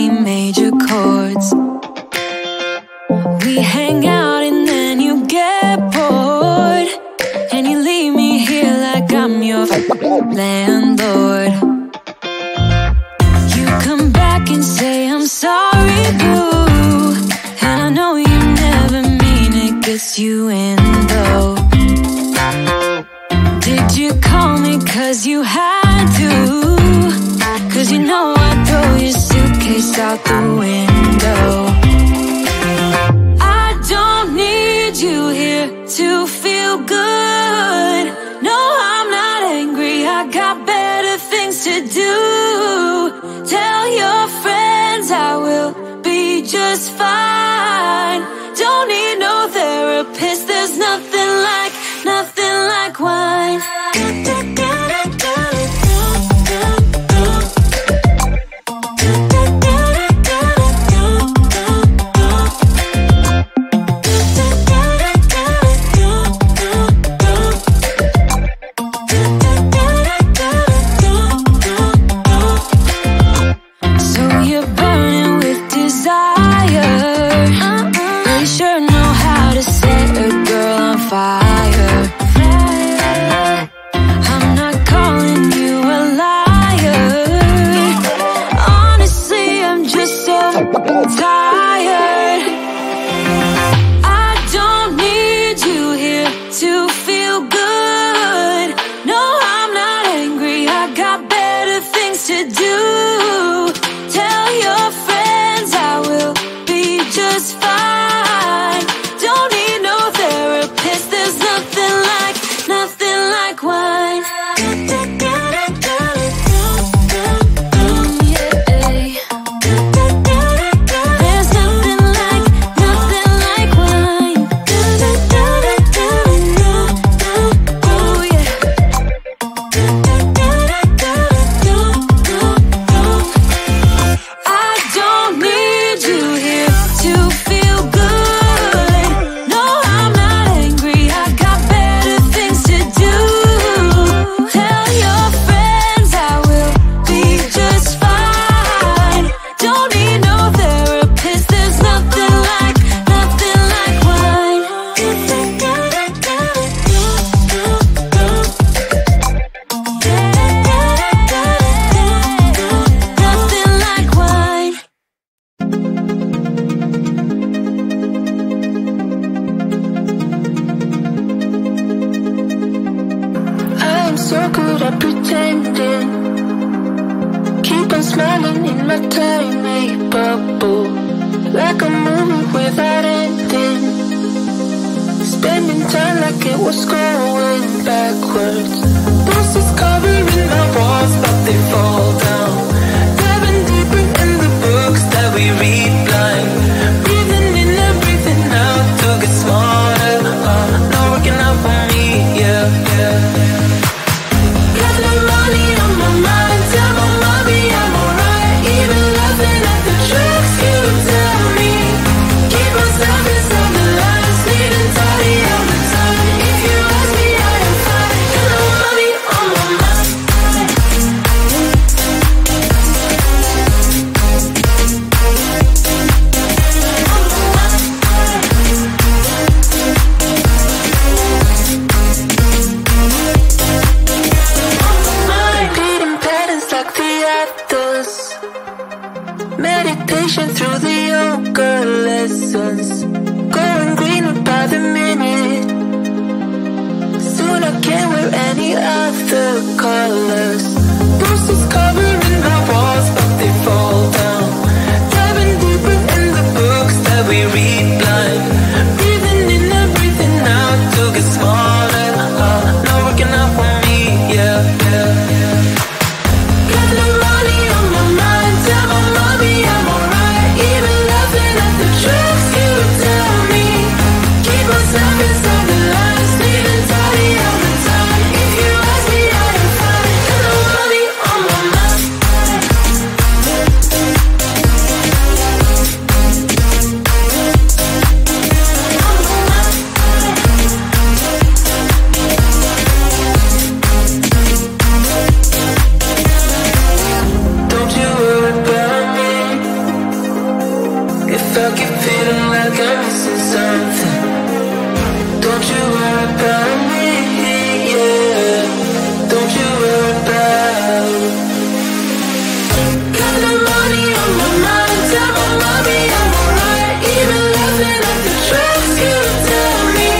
only major chords. We hang out and then you get bored, and you leave me here like I'm your landlord. You come back and say I'm sorry, boo, and I know you never mean it, gets you in though. Did you call me cause you had to? Cause you know I'd throw your suitcase out the window. I don't need you here to feel good. No, I'm not angry, I got better things to do. Tell your friends I will be just fine. Don't need no therapist, there's nothing like wine. I keep feeling like I'm missing something. Don't you worry about me, yeah. Don't you worry about. Got the money on my mind, tell my mommy I'm alright. Even laughing at the tricks you tell me.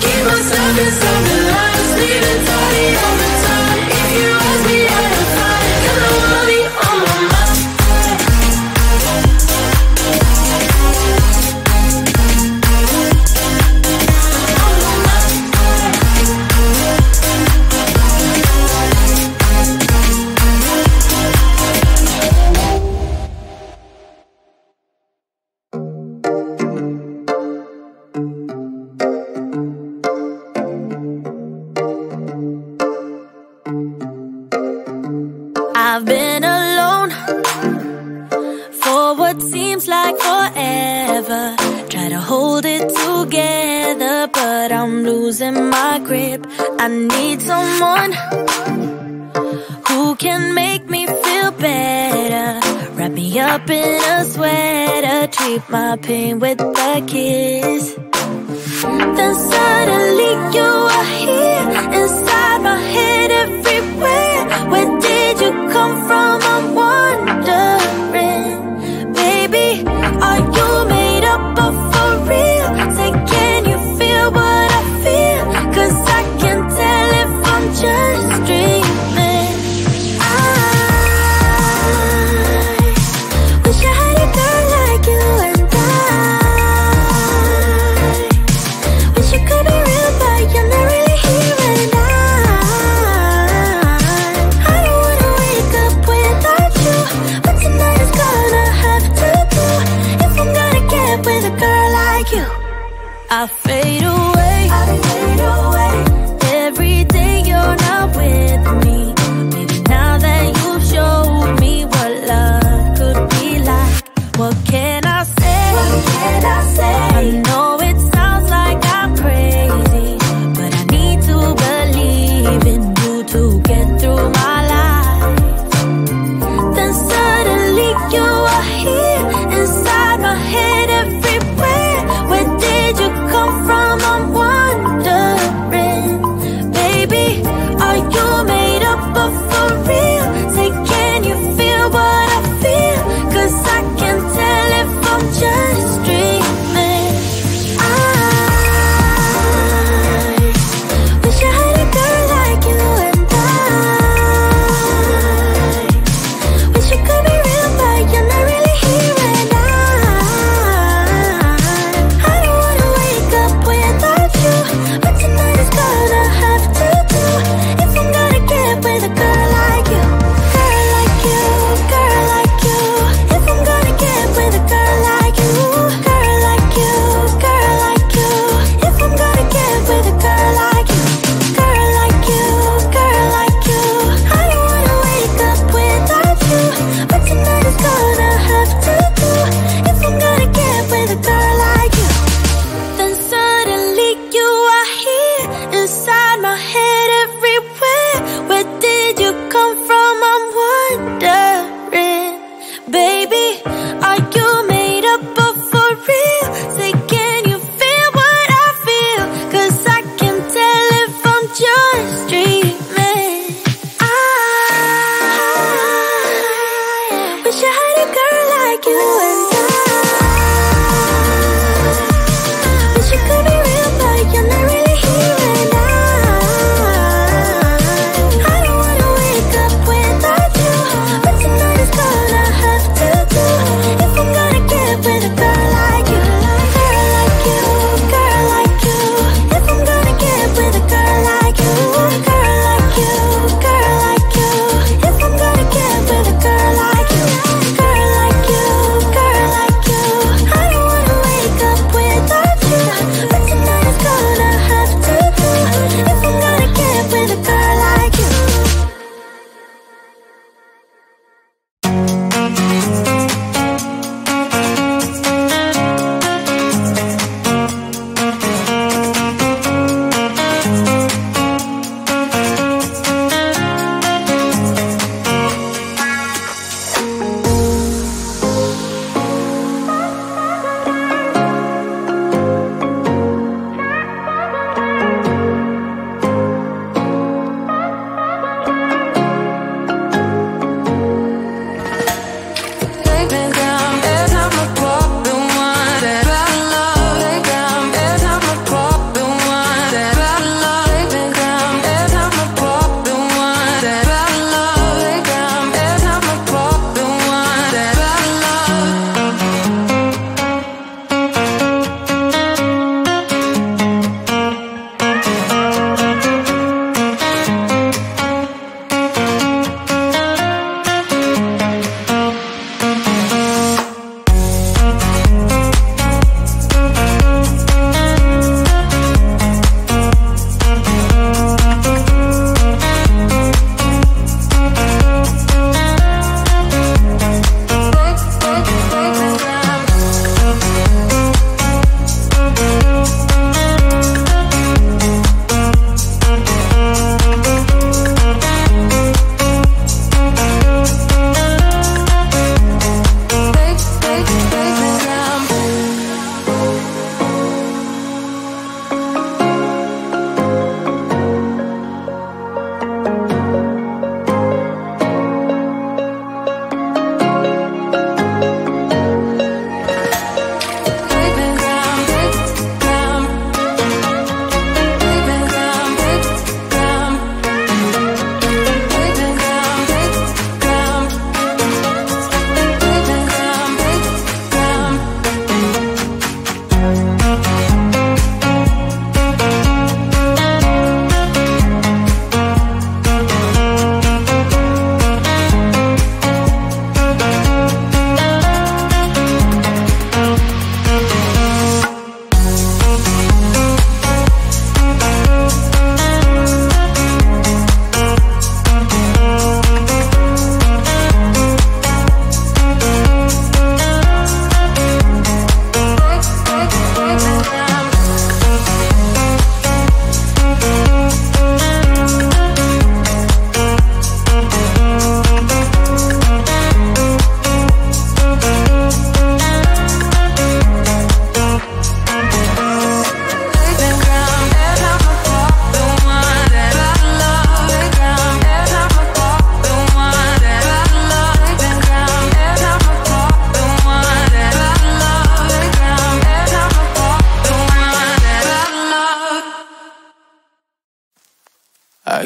Keep myself inside the lines, leaving tidy all the time. If you ask me, I am fine. Got the money on my mind. I've been alone for what seems like forever. Try to hold it together, but I'm losing my grip. I need someone who can make me feel better. Wrap me up in a sweater, treat my pain with a kiss. Then suddenly you are here, inside my head everywhere. Where did you come from? I'm wondering. Baby, are you made up of for real? Say, can you feel what I feel? 'Cause I can tell if I'm just dreaming. I wish I had a girl like you, and I wish you could be real, but you're not really here. And I don't wanna wake up without you, but tonight is gonna have to do. If I'm gonna get with a girl like you, I fade away, every day you're not with me. Maybe now that you've showed me what love could be like, what can I say? I know it sounds like I'm crazy, but I need to believe in you to get through my life. Then suddenly you are here, inside my head everywhere. Where did you come from? I'm wondering. Baby, are you made up of for real? Say, can you feel what I feel? 'Cause I can tell if I'm just dreaming. I wish I had a girl like you, and I wish you could be real, but you're not really here. And I don't wanna wake up without you, but tonight is gonna have to do. If I'm gonna get with a girl like you, girl like you, girl like you. If I'm gonna get with a girl like you, girl like you, girl like you. If I'm gonna get with a girl like you, girl like you, girl like you. I don't wanna wake up without you, but tonight is gonna have to do. If I'm gonna get with a girl like you. Then suddenly you are here, inside my head everywhere. Where did you come from? I'm wondering. Baby, are you made up of for real? Say, can you feel what I feel? 'Cause I can tell if I'm just dreaming. I wish I had a girl like you, and I wish you could be real, but you're not really here. And I don't wanna wake up without you, but tonight is gonna have to do. If I'm gonna get with a girl like you, girl like you, girl like you. If I'm gonna get with a girl like you, girl like you, girl like you. If I'm gonna get with a girl like you, girl like you, girl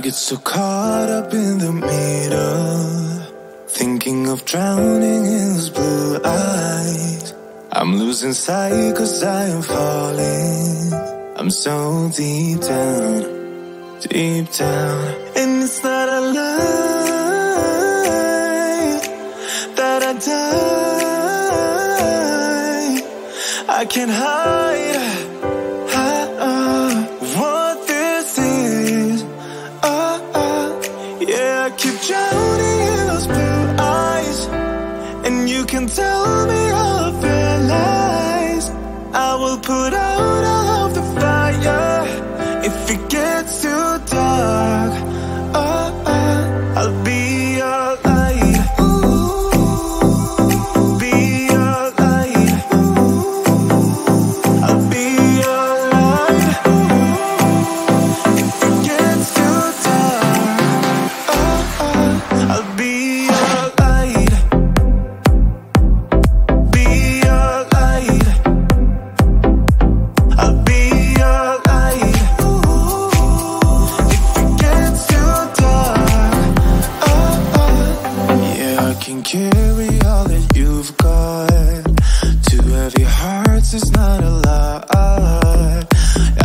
get so caught up in the middle, thinking of drowning in those blue eyes. I'm losing sight 'cause I am falling. I'm so deep down, deep down. And it's not a lie that I die. I can't hide what this is. Yeah, I keep drowning in those blue eyes, and you can tell me all of your lies. I will put out all of the fire if it gets too dark. I'll be your light. Be your light. I'll be your light. If it gets too dark, I'll be your light. Be your light. I'll be your light. If it gets too dark, yeah, I can carry all that you've got. Two heavy hearts is not a lot.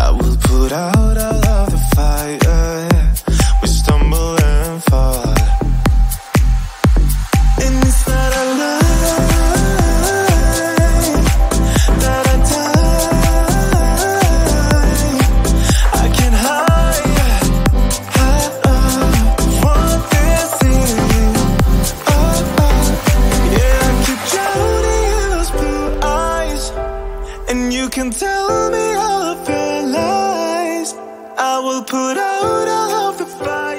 I will put out all of the fire. We stumble and fall, and it's not a lie that I die. I can't hide what this is. Yeah, I keep drowning in those blue eyes, and you can tell me all of your lies. I will put out all of the fire